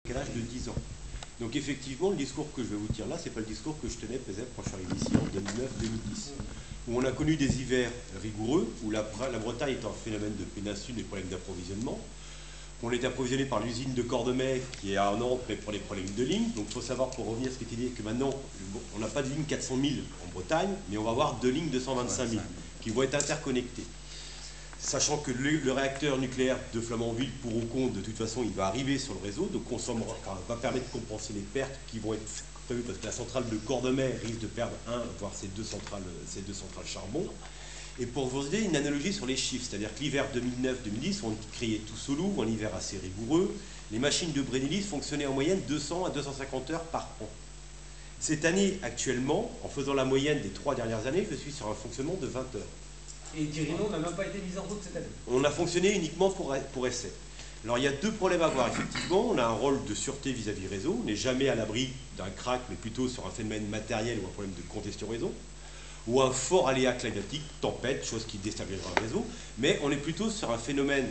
décalage de 10 ans. Donc effectivement, le discours que je vais vous dire là, c'est pas le discours que je tenais peut-être quand je suis arrivé ici en 2009-2010, où on a connu des hivers rigoureux, où la Bretagne est un phénomène de péninsule, des problèmes d'approvisionnement. On est approvisionné par l'usine de Cordemais, qui est à Nantes, mais pour les problèmes de ligne. Donc il faut savoir, pour revenir à ce qui était dit, que maintenant, on n'a pas de ligne 400 000 en Bretagne, mais on va avoir 2 lignes 225 000, qui vont être interconnectées. Sachant que le réacteur nucléaire de Flamanville, pour ou contre, de toute façon, il va arriver sur le réseau, donc va permettre de compenser les pertes qui vont être prévues, parce que la centrale de Cordemais risque de perdre voire ces deux centrales charbon. Et pour vous donner une analogie sur les chiffres, c'est-à-dire que l'hiver 2009-2010, on criait tous au loup, un hiver assez rigoureux, les machines de Brennelis fonctionnaient en moyenne 200 à 250 heures par an. Cette année, actuellement, en faisant la moyenne des 3 dernières années, je suis sur un fonctionnement de 20 heures. Et Tirino n'a même pas été mise en route cette année. On a fonctionné uniquement pour essai. Alors il y a deux problèmes à voir, effectivement. On a un rôle de sûreté vis-à-vis réseau. On n'est jamais à l'abri d'un crack, mais plutôt sur un phénomène matériel ou un problème de congestion réseau. Ou un fort aléa climatique, tempête, chose qui déstabilisera le réseau. Mais on est plutôt sur un phénomène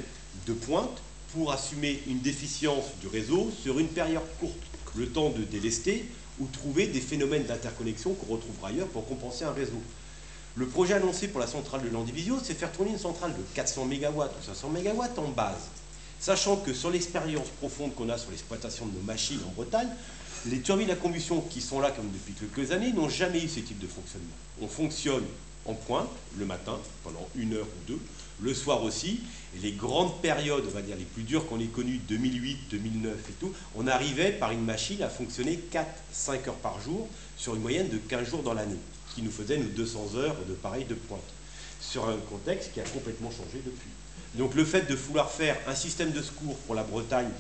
de pointe pour assumer une déficience du réseau sur une période courte. Le temps de délester ou trouver des phénomènes d'interconnexion qu'on retrouvera ailleurs pour compenser un réseau. Le projet annoncé pour la centrale de Landivisiau, c'est de faire tourner une centrale de 400 MW ou 500 MW en base. Sachant que sur l'expérience profonde qu'on a sur l'exploitation de nos machines en Bretagne, les turbines à combustion qui sont là comme depuis quelques années n'ont jamais eu ce type de fonctionnement. On fonctionne en pointe le matin, pendant 1 heure ou 2, le soir aussi, et les grandes périodes, on va dire les plus dures qu'on ait connues, 2008, 2009 et tout, on arrivait par une machine à fonctionner 4-5 heures par jour sur une moyenne de 15 jours dans l'année, qui nous faisait nous 200 heures de pareil de pointe, sur un contexte qui a complètement changé depuis. Donc le fait de vouloir faire un système de secours pour la Bretagne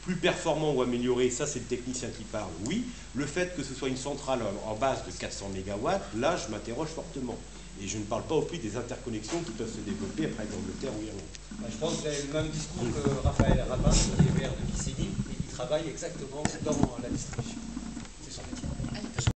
plus performant ou amélioré, ça c'est le technicien qui parle, oui. Le fait que ce soit une centrale en base de 400 MW, là je m'interroge fortement. Et je ne parle pas au plus des interconnexions qui peuvent se développer après l'Angleterre ou l'Irlande. Je pense que j'ai le même discours que Raphaël Rapin, qui est maire de Pissigny et qui travaille exactement dans la distribution.